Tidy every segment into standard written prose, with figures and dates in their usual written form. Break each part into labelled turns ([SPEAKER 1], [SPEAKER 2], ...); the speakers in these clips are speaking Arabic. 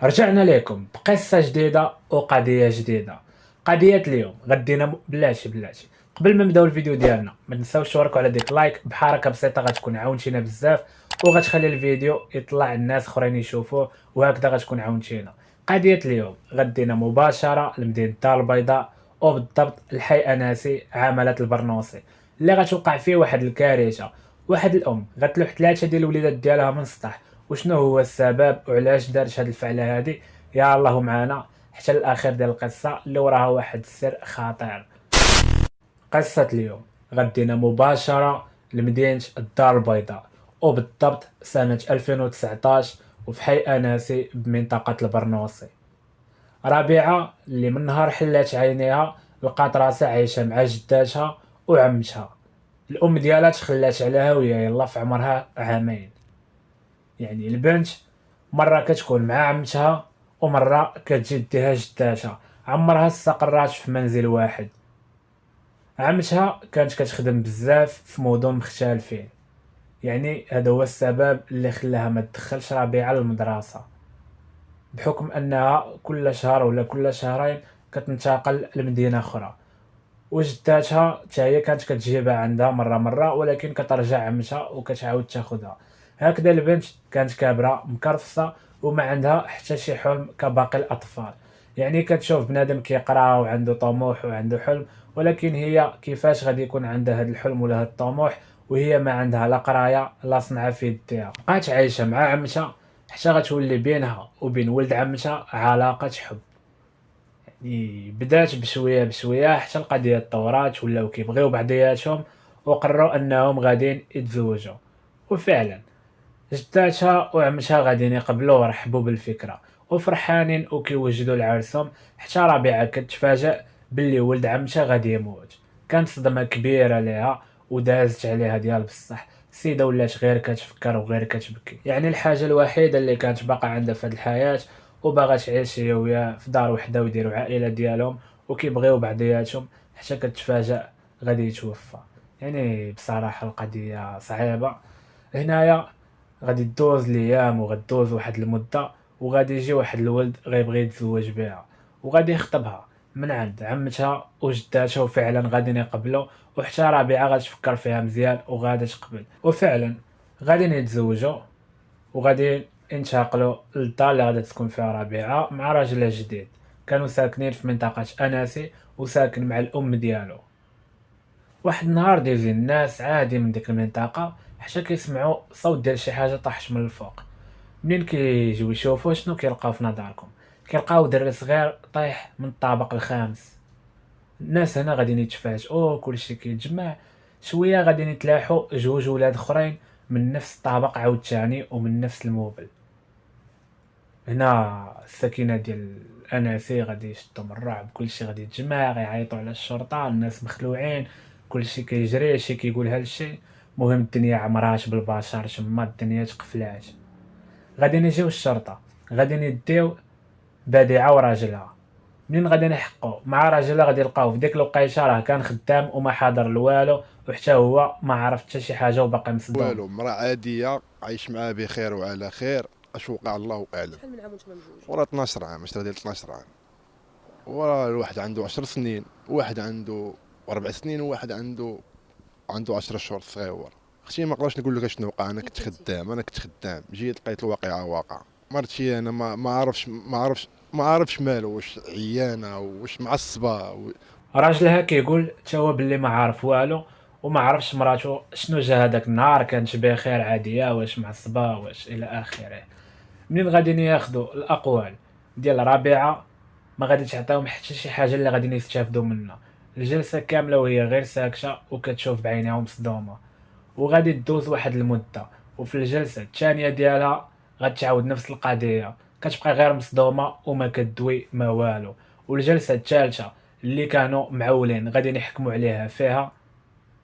[SPEAKER 1] رجعنا لكم بقصة جديدة وقضية جديدة. قضية اليوم غدينا بلاتي قبل ما نبداو الفيديو ديالنا ما تنساوش تشاركوا على ديك لايك، بحركة بسيطة غتكون عاونتينا بزاف وغتخلي الفيديو يطلع الناس اخرين يشوفوه، وهكذا غتكون عاونتينا. قضية اليوم غدينا مباشرة لمدينة الدار البيضاء، وبالضبط الحي اناسي عاملة البرنوصي اللي غتوقع فيه واحد الكارثة. واحد الام غتلوح 3 ديال الوليدات ديالها من السطح. وشنو هو السبب وعلاش دارت هاد الفعله هادي؟ يا الله معنا حتى الاخير ديال القصه اللي وراها واحد السر خطير. قصه اليوم غدينا مباشره لمدينه الدار البيضاء، وبالضبط سنه 2019 وفي حي اناسي بمنطقه البرنوصي. ربيعه اللي من نهار حلات عينيها لقات راسها عايشه مع جداتها وعمتها. الام ديالها تخلات عليها وهي يلا في عمرها عامين. يعني البنت مرة كتكون مع عمتها ومرة كتجي ديها جداتها، عمرها استقرات في منزل واحد. عمتها كانت كتخدم بزاف في مدن مختلفين، يعني هذا هو السبب اللي خلاها ما تدخلش ربيعة للمدرسة، بحكم انها كل شهر ولا كل شهرين كتنتقل لمدينة اخرى. وجداتها حتى هي كانت كتجيبها عندها مرة ولكن كترجع عمتها وكتعاود تاخدها. هكذا البنت كانت كابرة مكرفصة وما عندها حتى شي حلم كباقي الأطفال. يعني كتشوف بنادم كيقرا وعنده طموح وعنده حلم، ولكن هي كيفاش غادي يكون عندها هذا الحلم ولا هذا الطموح وهي ما عندها لا قرايه لا صنعه في يديها؟ بقات عايشه مع عمتها حتى غتولي بينها وبين ولد عمتها علاقه حب. بدات بشويه بشويه حتى القضيه تطورات، ولاو كيبغيو بعضياتهم وقرروا انهم غاديين يتزوجوا. وفعلا جداتها وعمتها غاديين يقبلوا ورحبوا بالفكره وفرحانين وكيوجدوا لعرسهم. حتى ربيعه كتفاجأ باللي ولد عمتها غادي يموت. كانت صدمه كبيره ليها ودازت عليها ديال بصح. السيده ولات غير كتفكر وغير كتبكي، يعني الحاجه الوحيده اللي كانت باقا عندها في هذه الحياه وباغا تعيش هي وياه في دار وحده ويديروا عائله ديالهم وكيبغيو بعضياتهم، حتى كتفاجأ غادي يتوفى. يعني بصراحه القضيه صعيبه. هنايا غادي دوز الايام وغدوز واحد المده وغادي يجي واحد الولد غيبغي يتزوج بها وغادي يخطبها من عند عمتها وجداتها، وفعلا غادي يقبلوا. وحتى ربيعه غتفكر فيها مزيان وغادي تقبل، وفعلا غادي يتزوجوا وغادي ينتقلوا للدار اللي غادي تكون فيها ربيعه مع راجلها الجديد. كانوا ساكنين في منطقه اناسي وساكن مع الام ديالو. واحد النهار ديزي الناس عادي من ديك المنطقه حتى كيسمعوا صوت ديال شي حاجه طاحت من الفوق. منين كيجيو يشوفوا شنو كيلقاو في نظركم؟ كيلقاو دري صغير طايح من الطابق الخامس. الناس هنا غادي يتفاجئوا، كلشي كيتجمع. شويه غادي يتلاحوا جوج ولاد اخرين من نفس الطابق عاوتاني ومن نفس الموبل. هنا السكينه ديال الاناسي غادي يشدوا من الرعب، كلشي غادي يتجمع غيعيطوا على الشرطه، الناس مخلوعين، كلشي كيجري، شي كيقول هادشي. مهم الدنيا عمرات بالبشر، تما الدنيا تقفلات. غادي يجيو الشرطه، غادي يديو بادعه وراجلها. منين غادي نحقوا مع راجلها غادي يلقاو في ديك الوقيته راه كان خدام وما حاضر لوالو، وحتى هو ما عرف حتى شي حاجه وباقي مصدوم.
[SPEAKER 2] والو، مرا عاديه عايش معاها بخير وعلى خير. اش وقع الله اعلم.
[SPEAKER 3] شحال من عام وانتم مزوجين؟
[SPEAKER 2] ورا 12 عام، عشرة ديال 12 عام. ورا الواحد عنده 10 سنين، واحد عنده 4 سنين، وواحد عنده 10 شهور صغيور. اختي ما نقدرش نقول لك شنو وقع. انا كنت خدام جيت لقيت الواقعه واقع. مرتي انا ما عارفش مالو، واش عيانه واش معصبه
[SPEAKER 1] راجلها كيقول تا هو باللي ما عارف والو وما عرفش مراتو شنو جا هذاك النهار، كانت بخير عاديه واش معصبه واش الى اخره. منين غادي ياخذوا الاقوال ديال ربيعه ما غادي تعطيهم حتى شي حاجه اللي غادي يستافدوا منها. الجلسه كامله وهي غير ساكته وكتشوف بعينيها مصدومه. وغادي تدوز واحد المده، وفي الجلسه الثانيه ديالها غتعاود نفس القضيه، كتبقى غير مصدومه وما كدوي ما والو. والجلسه الثالثه اللي كانوا معولين غادي يحكموا عليها فيها،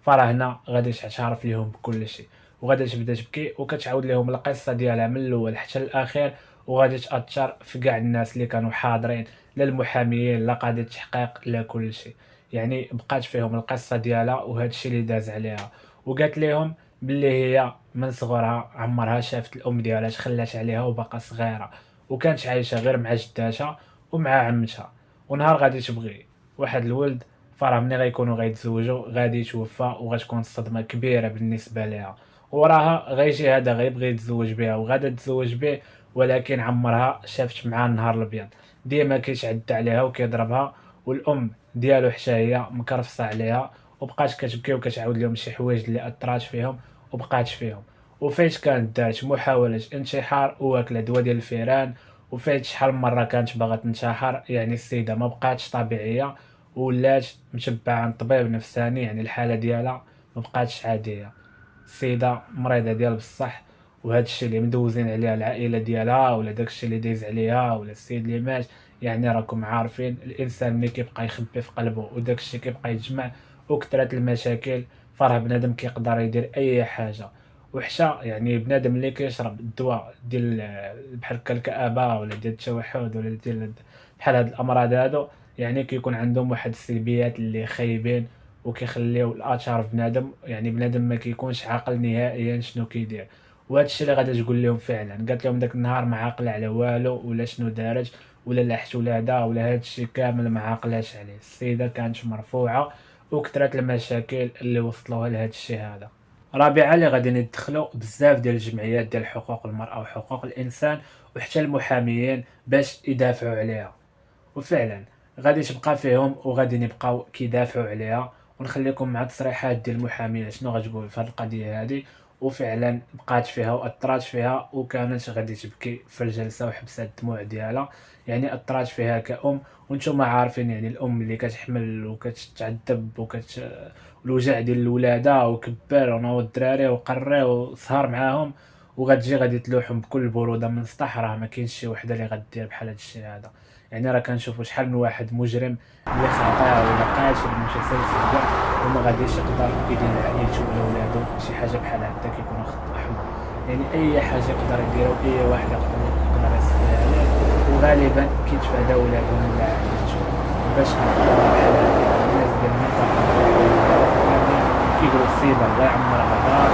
[SPEAKER 1] فراه هنا غادي تعترف ليهم بكل شيء وغادي تبدا تبكي وكتعاود لهم القصه ديالها من الاول حتى الاخير. وغادي تاثر في كاع الناس اللي كانوا حاضرين، لا المحاميين لا قاضي التحقيق لا كل شيء. يعني بقات فيهم القصه ديالها وهذا الشيء اللي داز عليها. وقالت لهم باللي هي من صغرها عمرها شافت الام ديالها تخلات عليها وباقا صغيره، وكانت عايشه غير مع جداتها ومع عمتها. ونهار غادي تبغي واحد الولد، فراه ملي غيكونوا غيتزوجوا غادي يتوفى، وغتكون صدمه كبيره بالنسبه ليها. وراها غيجي هذا غيبغي يتزوج بها وغادا تتزوج به، ولكن عمرها شافت معاه النهار الابيض. ديما كيتعدى عليها وكيضربها، والام ديالو حتى هي مكرفصه عليها، وبقات كتبكي وكتعاود لهم شي حوايج اللي اثرات فيهم وبقات فيهم. وفايت كانت دارت محاولة انتحار وواكلة دواء ديال الفيران، وفايت شحال من مرة كانت باغا تنتحر. يعني السيدة ما بقاتش طبيعية، ولات متبعة عند طبيب نفساني، يعني الحالة ديالها ما بقاتش عادية. السيدة مريضة ديال بصح، وهذا الشيء اللي مدوزين عليها العائلة ديالها، ولا داك الشيء اللي دايز عليها، ولا السيد اللي مات. يعني راكم عارفين الانسان ملي كيبقى يخبي في قلبه وداك الشيء كيبقى يتجمع وكثرت المشاكل، فراه بنادم كيقدر يدير اي حاجة. وحتى يعني بنادم اللي كيشرب الدواء ديال بحال هكا الكآبة ولا ديال التوحد ولا ديال بحال هاد الامراض هادو، يعني كيكون عندهم واحد السلبيات اللي خايبين، وكيخليو الاثار في بنادم. يعني بنادم ما كيكونش عاقل نهائيا شنو كيدير. وهذا الشيء اللي غادا تقول لهم فعلا، قالت لهم داك النهار ما عاقله على والو، ولا شنو دارت، ولا لحت ولادها، ولا هذا الشيء كامل ما عاقلاش عليه. السيده كانت مرفوعه، وكثرت المشاكل اللي وصلوها لهذا الشيء هذا. رابعا اللي غادي ندخلوا بزاف ديال الجمعيات ديال حقوق المرأة وحقوق الإنسان وحتى المحاميين باش يدافعوا عليها. وفعلا غادي تبقى فيهم وغادي نبقاو كيدافعوا عليها. ونخليكم مع التصريحات ديال المحاميه شنو غتقول في هذه القضيه هذه. وفعلا بقات فيها واثرات فيها، وكانت غادي تبكي في الجلسه وحبست الدموع ديالها. يعني اثرات فيها كأم. وانتم عارفين يعني الام اللي كتحمل وكتعذب الوجع ديال الولاده، وكبر ونوض الدراري وقري وسهر معاهم، وغتجي غادي تلوحهم بكل بروده من سطح. راه ما كاينش شي وحده اللي غدير بحال هذا الشيء هذا. يعني راه كنشوفوا شحال من واحد مجرم اللي خطا ولا قاتل متسلسل كاع، وما غاديش يقدر يدير لعائلته ولا ولادو شي حاجه بحال هكا، كيكون خطا حمر. يعني اي حاجه يقدر يديرها واي واحد يقدر يصفيها عليه، وغالبا كيتفادى ولادهم ولا عائلته. باش نقولوا بحال هكا الناس ديال المنطقه كيقولوا السيده الله يعمرها دار،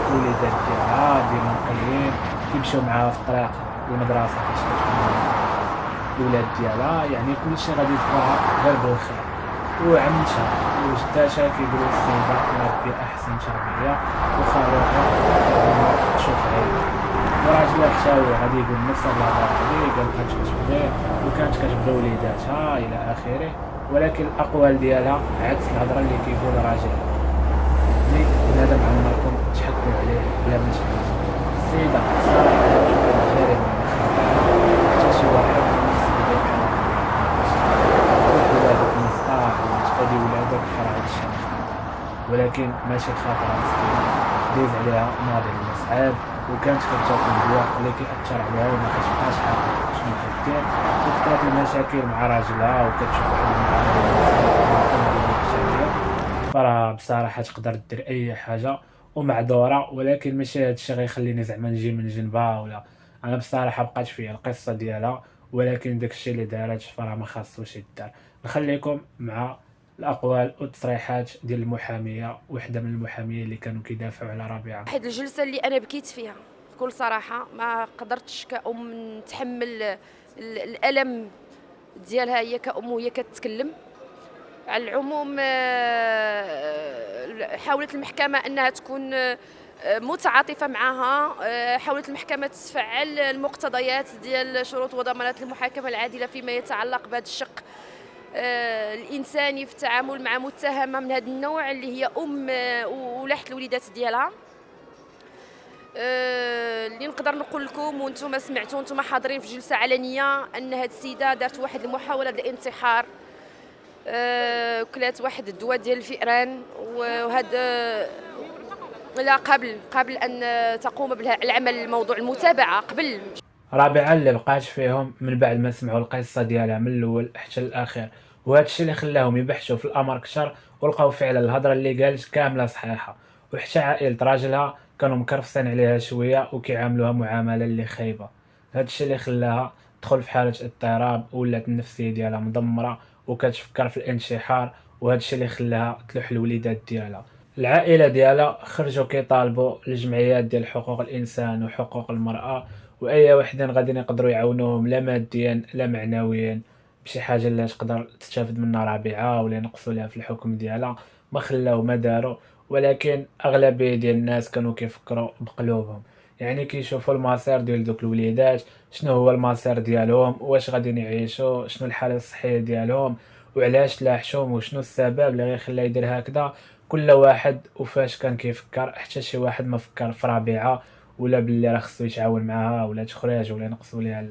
[SPEAKER 1] الوليدات ديالها ديما نقيين كيمشيو معاها في الطريق المدرسه فاش كتكون الولاد ديالها. يعني كلشي غادي تلقاها غير بالخير. وعمتها وجداتها كيقولوا السيده ربي احسن تربيه وخلوها تشوف عينها. وراجلها حتى هو غادي يقول نفس الهضره هادي، قال كانت كتبغيه وكانت كتبغي وليداتها الى اخره. ولكن الاقوال ديالها عكس الهضره اللي كيقول راجلها. يعني بنادم عمركم تحكموا عليه بلا ما تعرفوا. السيده صراحه كانت جريمه من خطاها، حتى شي واحد خصو يدير بحال هكا. ولادك مصطاح وتقضي ولادك فرا هاد الشيء خطا، ولكن ماشي خاطرها مسكينه دايز عليها ماضي اللي صعيب، وكانت كتاكل دواء اللي كيأثر عليها وما كتبقاش عارفه شنو كدير. وكثرت المشاكل مع راجلها وكتشوف واحد فراه بصراحه تقدر دير اي حاجه ومعذوره. ولكن ماشي هادشي غيخليني زعما نجي من جنبها ولا. انا بصراحه بقات فيا القصه ديالها، ولكن داكشي اللي دارت فراه ما خاصوش يدار. نخليكم مع الاقوال والتصريحات ديال المحاميه، وحده من المحاميين اللي كانوا كيدافعوا على رابعه.
[SPEAKER 3] واحد الجلسه اللي انا بكيت فيها بكل صراحه، ما قدرتش كأم نتحمل الالم ديالها هي كأم وهي كتكلم. على العموم حاولت المحكمة أنها تكون متعاطفة معها، حاولت المحكمة تفعل المقتضيات ديال شروط وضمانات المحاكمة العادلة فيما يتعلق بهذا الشق الإنساني في التعامل مع متهمة من هذا النوع اللي هي أم ولحت الوليدات ديالها. اللي نقدر نقول لكم وانتم سمعتوا وانتم حاضرين في جلسة علنية أن هذه السيدة دارت واحد المحاولة الانتحار، كلات واحد الدواء ديال الفئران، وهذا لا قبل ان تقوم بالعمل الموضوع المتابعه قبل.
[SPEAKER 1] رابعا اللي بقات فيهم من بعد ما سمعوا القصه ديالها من الاول حتى الاخير، وهذا الشيء اللي خلاهم يبحثوا في الامر كثر، ولقاو فعلا الهضره اللي قالت كامله صحيحه. وحتى عائله راجلها كانوا مكرفسين عليها شويه وكيعاملوها معامله اللي خايبه. هذا الشيء اللي خلاها تدخل في حاله اضطراب، ولات النفسيه ديالها مدمره وكتفكر في الانتحار. وهذا الشيء اللي خلاها تلوح الوليدات ديالها. العائله ديالها خرجوا كيطالبوا الجمعيات ديال حقوق الانسان وحقوق المراه واي وحدين غادي يقدروا يعاونوهم لا ماديا لا معنويا بشي حاجه اللي تقدر تستافد منها رابعه ولا ينقصوا لها في الحكم ديالها، ما خلاو ما داروا. ولكن اغلبيه ديال الناس كانوا كيفكروا بقلوبهم، يعني كيشوفوا المصير ديال دوك الوليدات، شنو هو المصير ديالهم، واش غادي يعيشوا، شنو الحاله الصحيه ديالهم، وعلاش لاحشهم، وشنو السبب اللي غيخليه يدير هكذا. كل واحد وفاش كان كيفكر، حتى شي واحد ما فكر في رابعه ولا باللي راه خصو يتعاون معاها ولا تخرج ولا ينقصوا ليها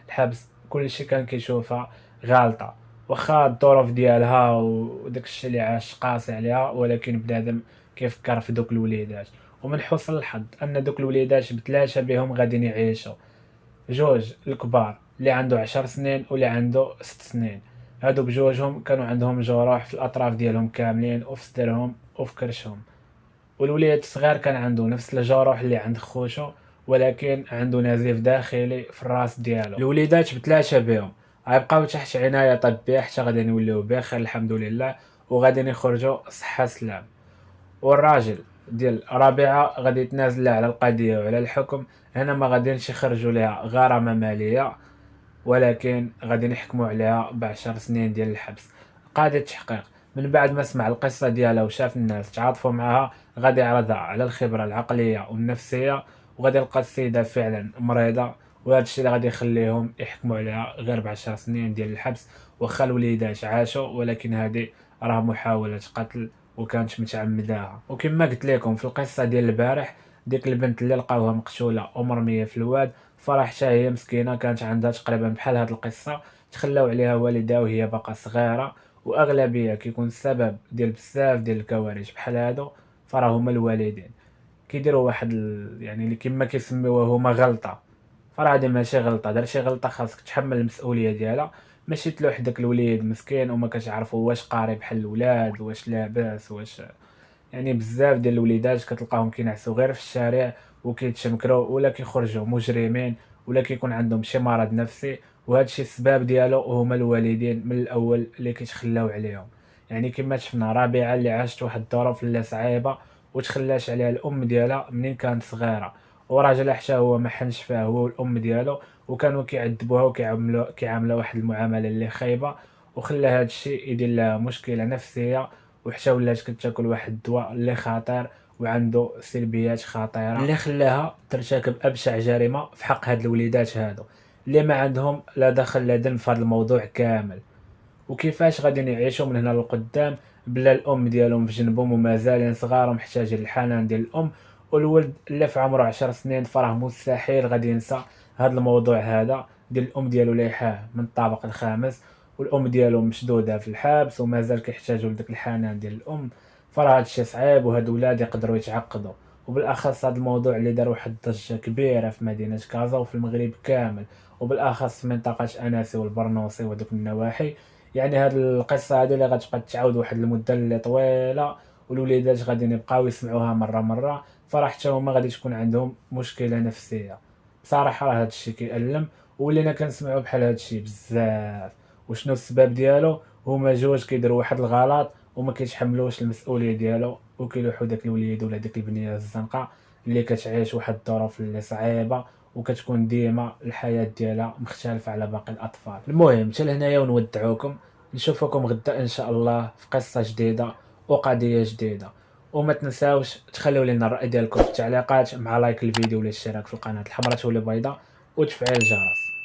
[SPEAKER 1] الحبس. كلشي كان كيشوفها غالطه، واخا الظروف ديالها وداك الشيء اللي عاش قاسي عليها، ولكن بنادم كيفكر في دوك الوليدات. ومن حسن الحظ ان دوك الوليدات بثلاثه بهم غاديين يعيشوا، جوج الكبار اللي عنده 10 سنين واللي عنده 6 سنين. هادو بجوجهم كانوا عندهم جروح في الاطراف ديالهم كاملين، وفي صدرهم وفي كرشهم. والوليد الصغير كان عنده نفس الجروح اللي عند خوشو، ولكن عنده نزيف داخلي في الراس ديالو. الوليدات بثلاثه بهم غيبقاو تحت عنايه طبيه حتى غادي يوليو بخير الحمد لله، وغادي يخرجوا صحه سلام. والراجل ديال رابعه غادي يتنازل على القضيه وعلى الحكم. هنا ما غاديش يخرجوا لها غرامه ماليه، ولكن غادي نحكموا عليها ب10 سنين ديال الحبس. قاضي التحقيق من بعد ما سمع القصه ديالها وشاف الناس تعاطفوا معها، غادي يعرضها على الخبره العقليه والنفسيه، وغادي يلقى السيده فعلا مريضه. وهذا الشيء اللي غادي يخليهم يحكموا عليها غير ب10 سنين ديال الحبس. واخا الوليدات عاشوا، ولكن هذه راه محاوله قتل وكانت متعمداها. وكما قلت لكم في القصه ديال البارح، ديك البنت اللي لقاوها مقتوله ومرميه في الواد، فرح حتى هي مسكينه كانت عندها تقريبا بحال هاد القصه، تخلاو عليها والدها وهي باقا صغيره. واغلبيه كيكون السبب ديال بزاف ديال الكوارث بحال هادو فراه هما الوالدين. كيديروا واحد يعني اللي كما كيسميوه هما غلطه. فراه هادي ماشي غلطه، دار شي غلطه خاصك تحمل المسؤوليه ديالها، ماشي تلوح داك الوليد مسكين وما كتعرفوا واش قاري بحال الولاد واش لاباس واش. يعني بزاف ديال الوليدات كتلقاهم كينعسوا غير في الشارع وكيتشمكروا ولا كيخرجوا مجرمين ولا كيكون عندهم شي مرض نفسي. وهذا الشيء السبب ديالو هما الوالدين من الاول اللي كيتخلاو عليهم. يعني كما شفنا رابعه اللي عاشت واحد الظروف اللي صعيبه وتخلاش عليها الام ديالها منين كانت صغيره، وراجل حتى هو ما حنش فيها هو والام ديالو، وكانوا كيعذبوها وكيعاملوها واحد المعامله اللي خايبه، وخلى هذا الشيء يدير لها مشكله نفسيه. وحتى ولات كتاكل واحد الدواء اللي خطير وعنده سلبيات خطيره اللي خلاها ترتكب ابشع جريمه في حق هاد الوليدات هادو اللي ما عندهم لا دخل لا دم في هذا الموضوع كامل. وكيفاش غادي يعيشوا من هنا للقدام بلا الام ديالهم في جنبهم ومازالين صغار ومحتاجين الحنان ديال الام. والولد اللي في عمره 10 سنين فراه مستحيل غادي ينسى هذا الموضوع هذا ديال الام ديالو لايحاه من الطابق الخامس، والام ديالو مشدوده في الحبس ومازال كيحتاجوا لداك الحنان ديال الام. فراه هادشي صعيب وهاد الولاد يقدروا يتعقدوا، وبالاخص هذا الموضوع اللي دار واحد الضجه كبيره في مدينه كازا وفي المغرب كامل، وبالاخص في منطقه اناسي والبرنوسي ودوك النواحي. يعني هاد القصه هذه اللي غتبقى تعاود واحد المده اللي طويله، والوليدات غادي يبقاو يسمعوها مره فراه حتى هما غادي تكون عندهم مشكله نفسيه. بصراحه راه هاد الشيء كيألم، ولينا كنسمعوا بحال هاد الشيء بزاف. وشنو السبب ديالو؟ هما جوج كيديروا واحد الغلط وما كيتحملوش المسؤوليه ديالو، وكيلوحوا داك الوليد ولا ديك البنيه الزنقه اللي كتعيش واحد الظروف اللي صعيبه، وكتكون ديما الحياه ديالها مختلفه على باقي الاطفال. المهم حتى لهنايا ونودعوكم، نشوفكم غدا ان شاء الله في قصه جديده وقضيه جديده. وما تنساوش تخليو لنا الراي ديالكم في التعليقات مع لايك الفيديو ولا الاشتراك في القناه الحمراء ولا البيضاء وتفعيل الجرس.